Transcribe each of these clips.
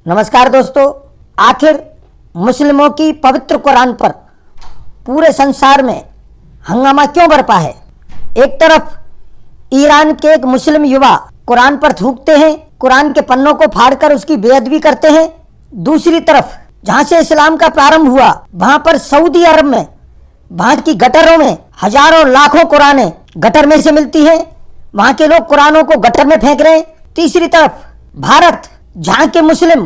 नमस्कार दोस्तों, आखिर मुस्लिमों की पवित्र कुरान पर पूरे संसार में हंगामा क्यों बरपा है। एक तरफ ईरान के एक मुस्लिम युवा कुरान पर थूकते हैं, कुरान के पन्नों को फाड़कर उसकी बेअदबी करते हैं। दूसरी तरफ जहां से इस्लाम का प्रारंभ हुआ वहां पर सऊदी अरब में वहां की गटरों में हजारों लाखों कुरानें गटर में से मिलती हैं, वहां के लोग कुरानों को गटर में फेंक रहे हैं। तीसरी तरफ भारत जहां के मुस्लिम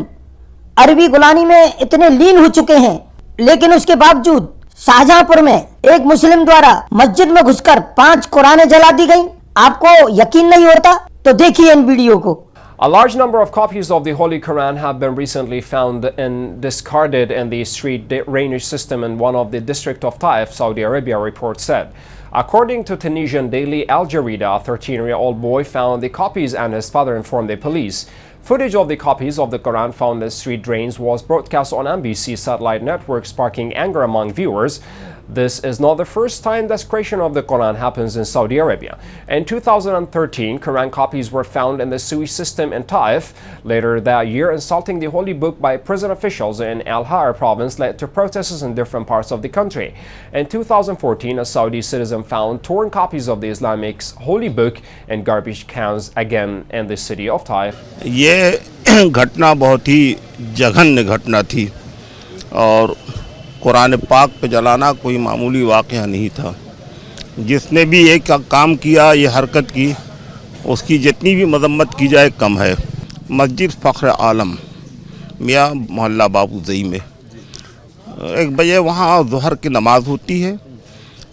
अरबी गुलामी में इतने लीन हो चुके हैं, लेकिन उसके बावजूद शाहजहांपुर में एक मुस्लिम द्वारा मस्जिद में घुसकर 5 कुरानें जला दी गई। आपको यकीन नहीं होता तो देखिए इन वीडियो को। A large number of copies of the Holy Quran have been recently found and discarded in the street drainage system in one of the district of Taif, Saudi Arabia, report said. According to Tunisian daily Al Jarida, a 13-year-old boy found the copies and his father informed the police. Footage of the copies of the Quran found in street drains was broadcast on NBC satellite network, sparking anger among viewers. This is not the first time desecration of the Quran happens in Saudi Arabia. In 2013, Quran copies were found in the sewage system in Taif. Later that year, insulting the holy book by prison officials in Al-Har province led to protests in different parts of the country. In 2014, a Saudi citizen found torn copies of the Islamic holy book in garbage cans again in the city of Taif. ये घटना बहुत ही जघन्य घटना थी और कुरान पाक पे जलाना कोई मामूली वाक़या नहीं था। जिसने भी ये काम किया, ये हरकत की, उसकी जितनी भी मजम्मत की जाए कम है। मस्जिद फ़ख्र आलम मियाँ मोहल्ला बाबूज़ई में 1 बजे वहाँ ज़ोहर की नमाज़ होती है,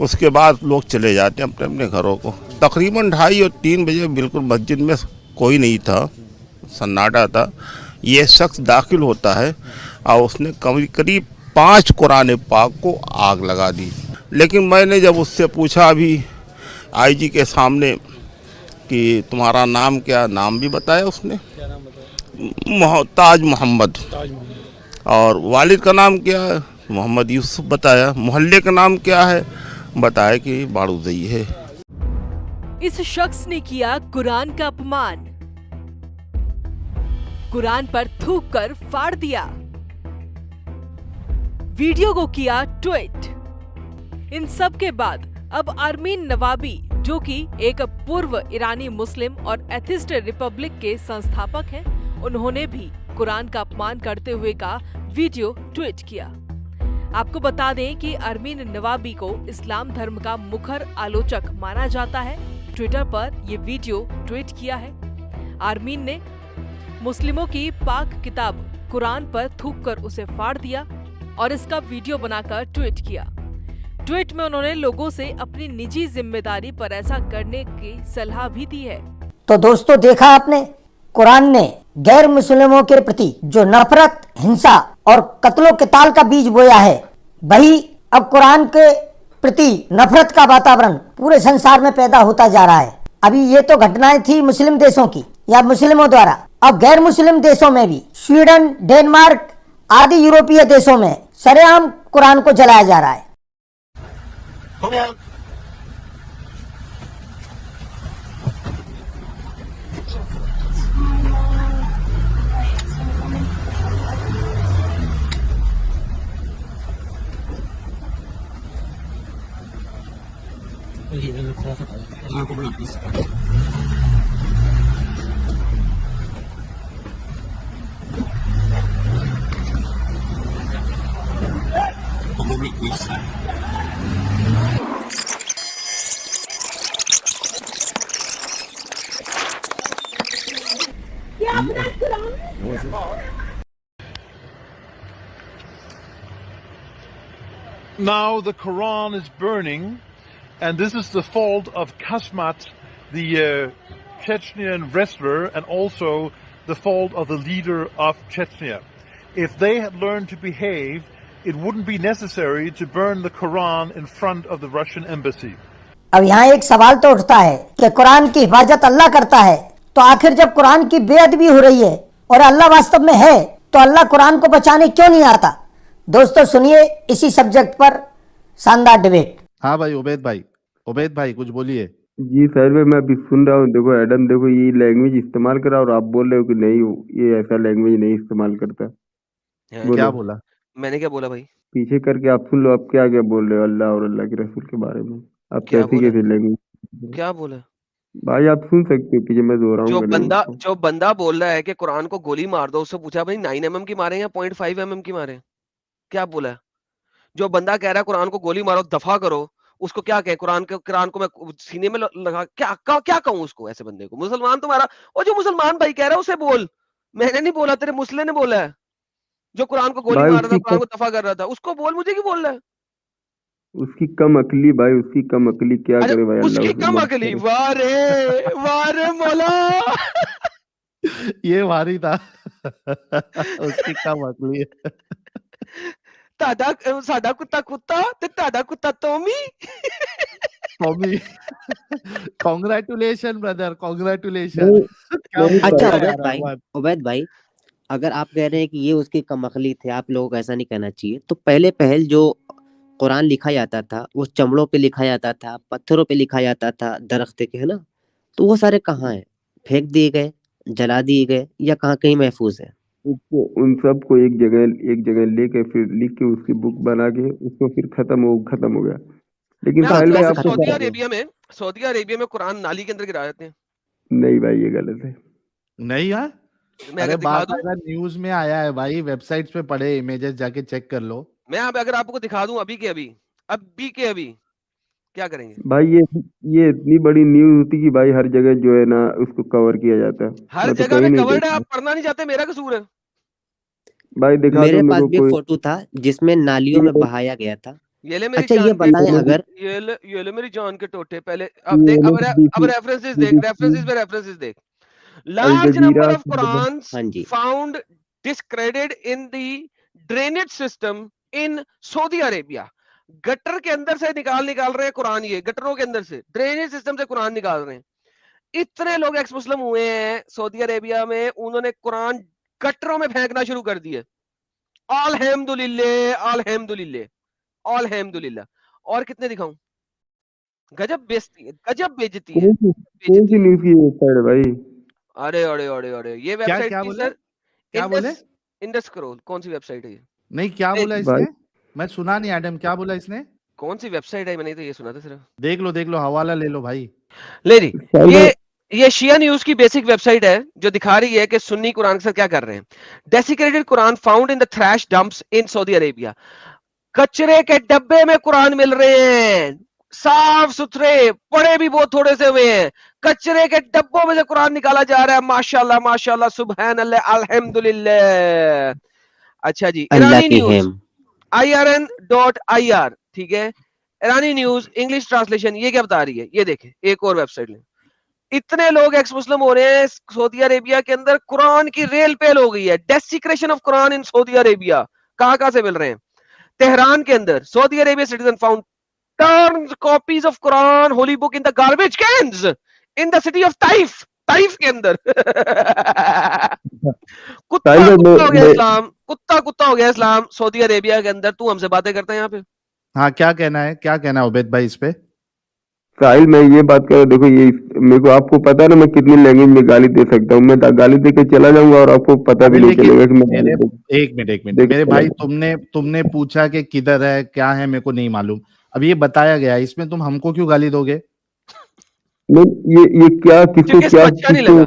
उसके बाद लोग चले जाते हैं अपने अपने घरों को। तकरीबन 2:30 और 3 बजे बिल्कुल मस्जिद में कोई नहीं था, सन्नाटा था। ये शख्स दाखिल होता है और उसने करीब 5 कुरान पाक को आग लगा दी। लेकिन मैंने जब उससे पूछा अभी आईजी के सामने कि तुम्हारा नाम क्या, नाम भी बताया उसने, ताज मोहम्मद, और वालिद का नाम क्या है, मोहम्मद यूसुफ बताया। मोहल्ले का नाम क्या है, बताया कि बाड़ूज़ई है। इस शख्स ने किया कुरान का अपमान, कुरान पर थूक कर फाड़ दिया, वीडियो को किया ट्वीट। इन सब के बाद अब आर्मीन नवाबी, जो कि एक पूर्व ईरानी मुस्लिम और एथिस्ट रिपब्लिक के संस्थापक हैं, उन्होंने भी कुरान का अपमान करते हुए का वीडियो ट्वीट किया। आपको बता दें कि आर्मीन नवाबी को इस्लाम धर्म का मुखर आलोचक माना जाता है। ट्विटर पर ये वीडियो ट्वीट किया है। आर्मीन ने मुस्लिमों की पाक किताब कुरान पर थूककर उसे फाड़ दिया और इसका वीडियो बनाकर ट्वीट किया। ट्वीट में उन्होंने लोगों से अपनी निजी जिम्मेदारी पर ऐसा करने की सलाह भी दी है। तो दोस्तों, देखा आपने, कुरान ने गैर मुस्लिमों के प्रति जो नफरत, हिंसा और कत्लो किताल का बीज बोया है, वही अब कुरान के प्रति नफरत का वातावरण पूरे संसार में पैदा होता जा रहा है। अभी ये तो घटनाएं थी मुस्लिम देशों की या मुस्लिमों द्वारा, अब गैर मुस्लिम देशों में भी, स्वीडन, डेनमार्क आदि यूरोपीय देशों में सरेआम कुरान को जलाया जा रहा है। Now the Quran is burning, and this is the fault of Kasmat, the Chechnyan wrestler, and also the fault of the leader of Chechnya. If they had learned to behave, it wouldn't be necessary to burn the Quran in front of the Russian embassy. अब यहाँ एक सवाल तो उठता है कि कुरान की हिफाजत अल्लाह करता है, तो आखिर जब कुरान की बेअदबी हो रही है और अल्लाह वास्तव में है, तो अल्लाह कुरान को बचाने क्यों नहीं आता। दोस्तों सुनिए इसी सब्जेक्ट पर शानदार डिबेट। हाँ भाई, उबैद भाई कुछ बोलिए। जी सर मैं अभी सुन रहा हूँ। देखो एडम, देखो ये लैंग्वेज इस्तेमाल करा और आप बोल रहे हो कि नहीं, ये ऐसा लैंग्वेज नहीं इस्तेमाल करता। हैं? बोलो। क्या बोला? मैंने क्या बोला भाई? पीछे करके आप सुन लो, आप क्या क्या बोल रहे हो अल्लाह और अल्लाह के रसूल के बारे में। आप क्या कैसी बोला? कैसी लैंग्वेज। क्या बोला? भाई आप सुन सकते हो, पीछे मैं दोहराऊंगा नहीं उसको। जो बंदा बोल रहा है कि कुरान को गोली मार दो, उससे पूछा भाई 9 mm की मारे या 0.5 mm की मारे? क्या बोला है? जो बंदा कह रहा है कुरान को गोली मारो, दफा करो, उसको क्या कहे? कुरान को मैं सीने में लगा क्या कहूं उसको? ऐसे बंदे को मुसलमान तुम्हारा, और जो मुसलमान भाई कह रहा है उसे बोल। मैंने नहीं बोला, तेरे मुस्लिम ने बोला है। जो कुरान को गोली भाई मार रहा था, कुरान को दफा कर रहा था, उसको बोल, मुझे क्यों बोल रहा है? उसकी कम अकली भाई, उसकी कम अकली क्या अरे करे भाई, अल्लाह उसकी उसे कम माफ अकली, करे। वाह रे मौला। ये भारी था। उसकी कम अकली है। साडा कुत्ता कुत्ता ते ताडा कुत्ता Tommy. Tommy. Congratulation brother, congratulation. नहीं क्या नहीं बोला अच्छा भाई, यार उबैद भाई, अहमद। उबैद भाई, अगर आप कह रहे हैं कि ये उसकी कमअखली थे, आप लोगों को ऐसा नहीं कहना चाहिए। तो पहले जो कुरान लिखा जाता था वो चमड़ों पे लिखा जाता था, पत्थरों पे लिखा जाता था, दरख्त के, है ना? तो वो सारे कहाँ हैं? फेंक दिए गए, जला दिए गए, या कहाँ कहीं महफूज है? उसको उन सबको एक जगह लेके फिर लिख के उसकी बुक बना के उसको फिर खत्म हो गया। लेकिन मैं तो साहिल आपसे भाई कैसे बताऊं, आपको खत्म सऊदी कर पता। दिया? अरेबिया में कुरान नाली के अंदर गिरा देते हैं। नहीं भाई ये गलत है। नहीं यार, मैं अरे अगर दिखा दूं, बाकायदा न्यूज में आया है भाई, वेबसाइट्स पे पढ़े, इमेजेस जाके चेक कर लो। मैं अगर आपको दिखा दूं अभी के अभी, क्या करेंगे? भाई ये इतनी बड़ी न्यूज होती कि भाई हर जगह जो है ना उसको कवर किया जाता है। हर मैं तो जगह कहीं में नहीं कवर्ड है, देखा। आप पढ़ना नहीं चाहते, मेरा कसूर है? भाई दिखा दो मेरे मेरे पास को भी एक कोई। फोटो था जिसमें नालियों में ये बहाया गया था। ये ले मेरी अच्छा ये जान के बताएं, अगर ये ले मेरी जान के टोटे। पहले अब ये देख, अब एनएसबीसी रेफरेंसेस देख, बीबीसी रेफरेंसेस देख। Al large Jazeera number of Qurans हाँ जी, found discredited in the drainage system in Saudi Arabia. Gutter के अंदर से निकाल रहे हैं कुरान, ये गटरों के अंदर से, ड्रेनेज सिस्टम से कुरान निकाल रहे हैं। इतने लोग एक्स मुस्लिम हुए हैं सऊदी अरेबिया में, उन्होंने कुरान गटरों में फेंकना शुरू कर दिए। अल्हम्दुलिल्लाह, अल्हम्दुलिल्लाह, अल्हम्दुलिल्लाह। और कितने दिखाऊं? गजब बेइज्जती है, गजब बेइज्जती है, कौन सी बेइज्जती है। न्यूज की वेबसाइट है भाई। अरे ये क्या वेबसाइट क्या थी बोले? सर, क्या बोले? Indus scroll. कौन सी वेबसाइट है ये? नहीं, क्या ले बोला जी, भाई इसने? मैं सुना नहीं एडम, क्या बोला इसने? कौन सी वेबसाइट है? मैंने तो ये सुना था सिर्फ। देख लो, हवाला ले लो भाई। ले जी, साहिल भाई ये शिया न्यूज की बेसिक वेबसाइट है, जो दिखा रही है कि सुन्नी कुरान के साथ क्या कर रहे हैं। Desecrated Quran found in the trash dumps in Saudi Arabia. कचरे के डब्बे में कुरान मिल रहे हैं, साफ सुथरे, पड़े भी बहुत थोड़े से हुए हैं। कचरे के डब्बों में से कुरान निकाला जा रहा है। माशाल्लाह माशाल्लाह, सुबहान अल्लाह, अल्हम्दुलिल्लाह। अच्छा जी, अल्लाह ईरानी की न्यूज, हेम। irn.ir, ठीक है। ईरानी न्यूज इंग्लिश ट्रांसलेशन, ये क्या बता रही है? ये देखें, एक और वेबसाइट लें। इतने लोग एक्स मुस्लिम हो रहे हैं सऊदी अरेबिया के अंदर, कुरान की रेल पेल हो गई है। Desecration of Quran in Saudi Arabia. कहां से मिल रहे हैं? तेहरान के अंदर Saudi Arabia citizen found turns copies of Quran Holi book in the garbage cans in the city of Taif के अंदर। साहिल भाई कुत्ता हो गया इस्लाम, कुत्ता हो गया इस्लाम सऊदी अरेबिया के अंदर। तू हमसे बातें करता है यहाँ पे? हाँ, क्या कहना है उबैद भाई इस पे? साहिल मैं ये बात कर रहा हूँ, देखो ये मेरे को, आपको पता है ना मैं कितनी लैंग्वेज में गाली दे सकता हूँ। मैं गाली दे के चला जाऊंगा और आपको पता भी अभी नहीं लेकिन चलेगा कि मैं गाली मेरे दे एक मिनट दे के मेरे चला भाई, जाऊंगा। तुमने पूछा कि किधर है, क्या है, मेरे को नहीं मालूम। अब ये बताया गया है, इसमें तुम हमको क्यों गाली दोगे? नहीं ये क्या क्योंकि इसको अच्छा नहीं लगा।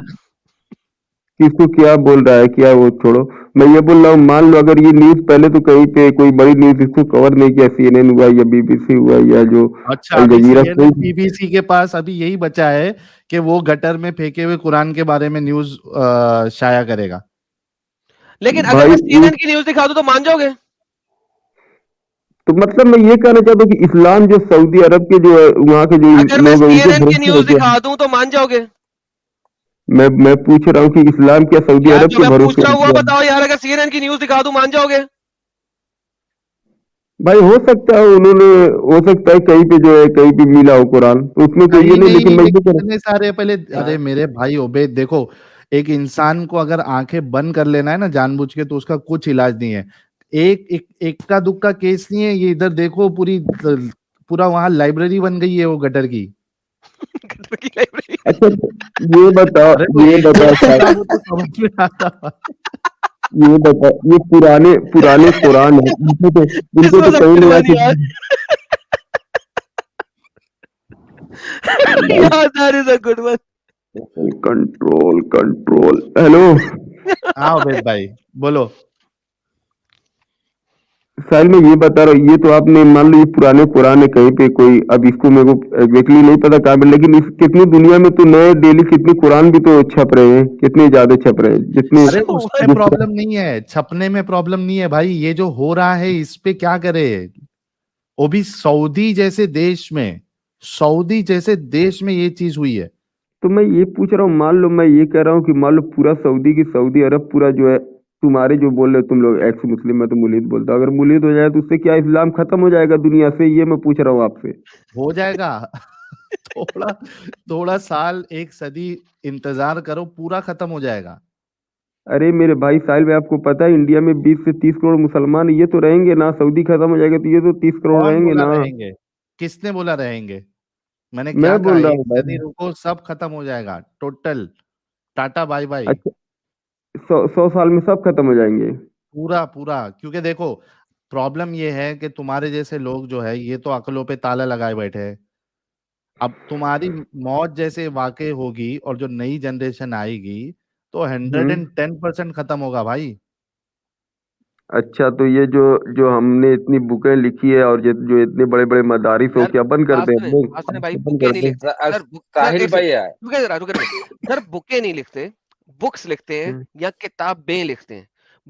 किसको क्या बोल रहा है, क्या वो छोड़ो। मैं ये बोल रहा हूँ, मान लो अगर ये न्यूज पहले तो कहीं पे कोई बड़ी न्यूज इसको कवर नहीं किया, CNN हुआ या BBC हुआ या जो अच्छा, अल अभी जजीरा, CNN BBC के पास अभी यही बचा है कि वो गटर में फेंके हुए कुरान के बारे में न्यूज शाया करेगा। लेकिन अगर भाई मैं CNN की न्यूज दिखा दूं तो मान जाओगे? तो मतलब मैं ये कहना चाहता हूँ कि इस्लाम जो सऊदी अरब के जो है वहाँ के जो अगर मैं लोग हैं उनको CNN की भ्रष्ट हो न्यूज गया। दिखा दूं तो मान जाओगे? मैं पूछ रहा हूँ कि इस्लाम क्या सऊदी यार अरब जो के मैं पूछ भरोसे रहा हो हूं वो गया। बताओ यार, अगर CNN की न्यूज दिखा दूं मान जाओगे? भाई हो सकता है उन्होंने, हो सकता है कहीं पे जो है कहीं पे मिला हो कुरान, तो उसमें कोई ये कहीं नहीं, लेकिन नहीं, मैं ये लेकिन कह इतने सारे पहले, अरे मेरे भाई उबैद, देखो, एक इंसान को अगर आंखें बंद कर लेना है ना जानबूझ के, तो उसका कुछ इलाज नहीं है। एक का दुक्का केस नहीं है ये। इधर देखो, पूरा वहां लाइब्रेरी बन गई है वो गटर की। गटर की लाइब्रेरी। अच्छा ये बताओ अरे साहब, वो तो समझ में आता। ये बताओ, ये पुराने पुराने कुरान है, इनको तो कहीं नहीं आती। याद is a good one. Control control. Hello हाँ उबैद भाई बोलो। साहिल, मैं ये बता रहा हूँ, ये तो आपने मान लो ये पुराने कुरान है कहीं पे कोई, अब इसको मेरे को एग्जैक्टली नहीं पता कहाँ पे, लेकिन इस कितनी दुनिया में तो नए डेली कितनी कुरान भी तो छप रहे हैं, कितने ज्यादा छप रहे हैं जितने अरे उसमें प्रॉब्लम नहीं है, छपने में प्रॉब्लम नहीं है भाई, ये जो हो रहा है इस पे क्या करे। वो भी सऊदी जैसे देश में, सऊदी जैसे देश में ये चीज हुई है। तो मैं ये पूछ रहा हूँ, मान लो मैं ये कह रहा हूँ कि मान लो पूरा सऊदी की सऊदी अरब पूरा जो है, तुम्हारे जो बोल रहे हो तुम लोग एक्स मुस्लिम, मैं तो मुलीद बोलता हूँ, अगर मुलीद हो जाए तो उससे क्या इस्लाम खत्म हो जाएगा दुनिया से? ये मैं पूछ रहा हूँ आपसे। हो जाएगा थोड़ा थोड़ा साल, एक सदी इंतजार करो, पूरा खत्म हो जाएगा। अरे मेरे भाई साहिल भाई, आपको पता है इंडिया में 20 से 30 करोड़ मुसलमान, ये तो रहेंगे ना? सऊदी खत्म हो जाएगा तो ये तो 30 करोड़ कौन रहेंगे बोला ना? रहेंगे? किसने बोला रहेंगे? मैंने मैं क्या कहा, बोल रहा एक हूँ भाई। सदी रुको, सब खत्म हो जाएगा, टोटल टाटा बाय बाय। अच्छा, 100 साल में सब खत्म हो जाएंगे? पूरा पूरा, क्योंकि देखो प्रॉब्लम ये है कि तुम्हारे जैसे लोग जो है ये तो अकलों पे ताला लगाए बैठे हैं। अब तुम्हारी मौत जैसे वाकई होगी और जो नई जनरेशन आएगी तो 110% खत्म होगा भाई। अच्छा, तो ये जो जो हमने इतनी बुकें लिखी है और जो इतने बड़े बड़े मदारिस हो, यार क्या बंद कर दें हम लोग? बात सुने भाई, बंद बुके कर नहीं दें? लिखते सर। सर साहिल एक भाई सेकंड, यार, रुके सर, बुके नहीं लिखते, बुक्स लिखते हैं हम्म, या किताबें लिखते हैं,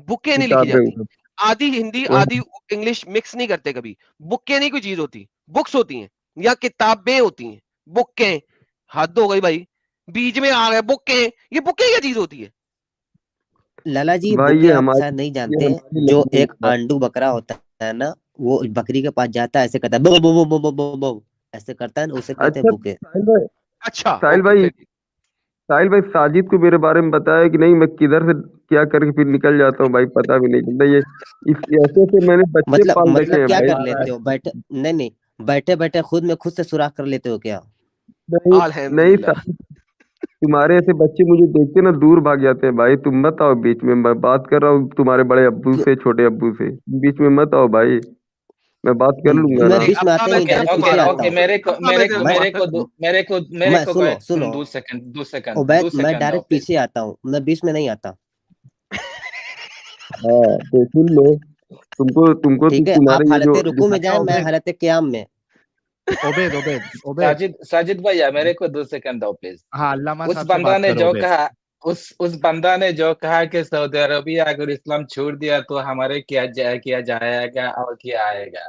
बुके नहीं लिखी किताबें जाती। उधर। आधी हिंदी वही। आधी इंग्लिश मिक्स नहीं करते कभी। बुके नहीं कोई चीज होती, बुक्स होती हैं या किताबें होती हैं। बुके हद हो गई भाई, बीच में आ गए बुके, ये बुके क्या चीज होती है? लाला जी, भाई बुके ये आप हमारी शायद नहीं ये जानते, हमारी जो लैंग्वेज एक है। आंडू बकरा होता है ना, वो बकरी के पास जाता है, ऐसे करता है बो बो बो बो बो बो बो, ऐसे करता है ना, उसे कहते हैं अच्छा बुके। साहिल भाई, अच्छा साहिल ओके भाई, फिर। साहिल भाई, साजिद को मेरे बारे में बताया कि नहीं? मैं किधर से क्या करके फिर निकल जाता हूँ भाई, पता भी नहीं चलता। ये इस ऐसे ऐसे मैंने बच्चे पाल रखे मतलब हैं क्या भाई। कर लेते हो, बैठे नहीं नहीं, बैठे बैठे खुद से सुराख कर लेते हो क्या? नहीं नहीं अल्हम्दुलिल्लाह। साजिद, तुम्हारे ऐसे बच्चे मुझे देखते ना दूर भाग जाते हैं भाई। तुम मत आओ बीच में, मैं बात कर रहा हूँ तुम्हारे बड़े अब्बू क्यों? से, छोटे अब्बू से। बीच में मत आओ भाई, मैं बात कर लूंगा मैं ना। बीच में अब आता ही मैं नहीं, ओके तेरे डायरेक्ट को ओके पीछे मारता आता ओके, हूँ, हूँ। अब मैं तेरे को मैं मारता हूँ। मेरे मैं को सुनो सुनो, दो सेकंड, उबैद, दो मैं सेकंड दो डायरेक्ट प्लीज। पीछे आता हूँ, मैं बीच में नहीं आता। हाँ तो सुन लो, तुमको तुमको तो ठीक है, तुम्हारे आप ये हालत जो जो रुकू में अच्छा जाए, मैं उबैद, हालत क्याम में। उबैद उबैद उबैद। साजिद भैया, मेरे को 2 सेकंड दो प्लीज। हाँ, अल्लामा उस साहब से बंदा बात ने करो जो उबैद। कहा, उस बंदा ने जो कहा कि सऊदी अरबिया अगर इस्लाम छोड़ दिया तो हमारे किया जाएगा और क्या आएगा।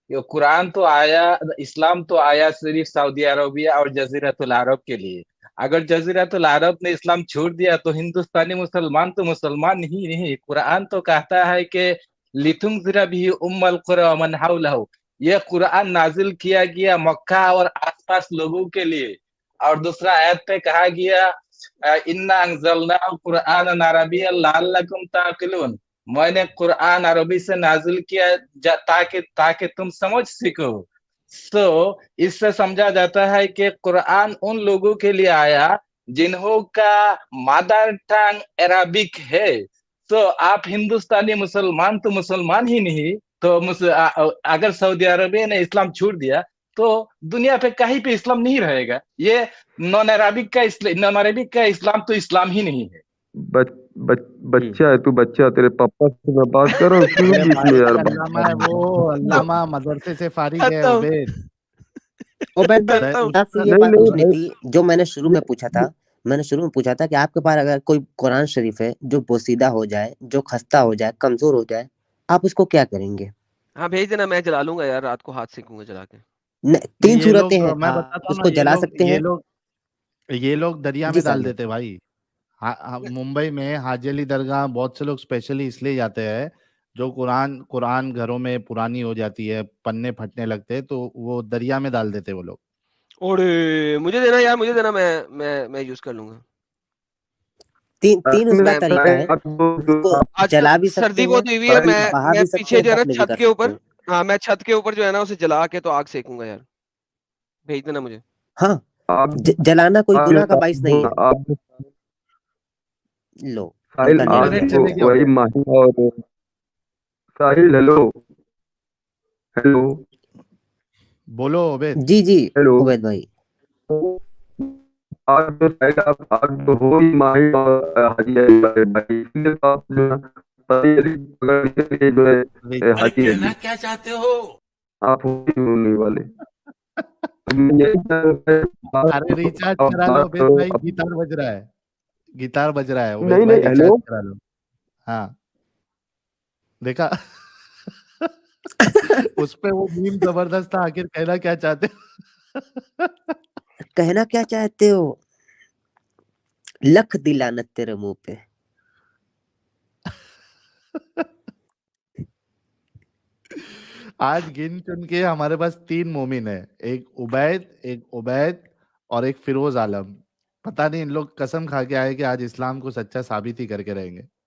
ये कुरान तो आया, इस्लाम तो आया सिर्फ सऊदी अरबिया और जजीरतुल अरब के लिए। अगर जजीरतुल अरब ने इस्लाम छोड़ दिया तो हिंदुस्तानी मुसलमान तो मुसलमान ही नहीं। कुरान तो कहता है कि लितुंज़िरा बिही उम्मल कुरा व मन हौलहु। यह कुरान नाजिल किया गया मक्का और आसपास लोगों के लिए। और दूसरा आयत पे कहा गया इन्ना अंज़लनाहु कुरआनन अरबिय्यन लअल्लकुम ताक़िलून। मैंने कुरान अरबी से नाजिल किया ताकि ताकि तुम समझ सको। इससे समझा जाता है कि कुरान उन लोगों के लिए आया जिन्हों का मदर टंग अरबिक है। तो आप हिंदुस्तानी मुसलमान तो मुसलमान ही नहीं। तो अगर सऊदी अरबिया ने इस्लाम छोड़ दिया तो दुनिया पे कहीं पे इस्लाम नहीं रहेगा। ये नॉन अरबिक का इस्लाम तो इस्लाम ही नहीं है। बच्चा है तू, बच्चा, तेरे पापा से मैं बात कर रहा हूँ, क्यों अरे बीच में भाई यार बात अल्लामा कर है रहा वो, अल्लामा मदरसे से फारिग है खत्म उबैद। उबैद भाई, खत्म। आपसे ये नहीं बात नहीं पूछनी भाई, थी जो मैंने शुरू में पूछा था। मैंने शुरू में पूछा था कि आपके पास अगर कोई कुरान शरीफ है जो बोसीदा हो जाए, जो खस्ता हो जाए, कमजोर हो जाए, आप उसको क्या करेंगे? हाँ भेज देना, मैं जला लूंगा यार, रात को हाथ सेकूंगा जला के। तीन ये लोग, सूरतें हैं, मैं आप बताता हूँ ना, उसको जला सकते हैं। ये लोग दरिया जी में डाल साजिद। देते भाई। मुंबई में हाजी अली दरगाह बहुत से लोग स्पेशली इसलिए जाते हैं, जो कुरान कुरान घरों में पुरानी हो जाती है, पन्ने फटने लगते हैं, तो वो दरिया में डाल देते वो लोग। ओरे मुझे देना यार, मुझे देना, मैं यूज कर लूंगा। तीन उसका मैं तरीका है, उसको आज जला भी सकते सर्दी बहुत हैं, हुई हुई है, बहा मैं भी सकते पीछे हैं, जो है ना दफन भी छत कर के सकते ऊपर, हैं। हाँ मैं छत के ऊपर जो है ना उसे जला के तो आग सेकूंगा यार। भेज देना मुझे। हाँ, आप जलाना कोई गुनाह का बाइस नहीं है। आप लो साहिल उनका ले आज लिया। चले गया वही माही और साहिल हेलो हेलो बोलो उबैद। जी जी हेलो उबैद भाई। आज जो साहिल आप आज जो हो ही माही और हाजी अली वाले भाई, इसलिए तो आप जो है साहिल अली पकड़ के लिए जो है हाजी अली क्या चाहते हो? आप हो ही होने वाले। तो मैं यही चाह रहा हूँ, अरे रिचार्ज आप करा लो बात उबैद करो भाई, अब। गिटार बज रहा है, गिटार बज रहा है उबैद नहीं भाई, नहीं रिचार्ज हेलो करा लो। हाँ देखा। उस पे वो मीम जबरदस्त था, आखिर कहना क्या चाहते हो? कहना क्या चाहते हो? लख दी लानत तेरे मुंह पे। आज गिन चुन के हमारे पास 3 मोमिन है, एक उबैद और एक फिरोज आलम। पता नहीं इन लोग कसम खा के आए कि आज इस्लाम को सच्चा साबित ही करके रहेंगे।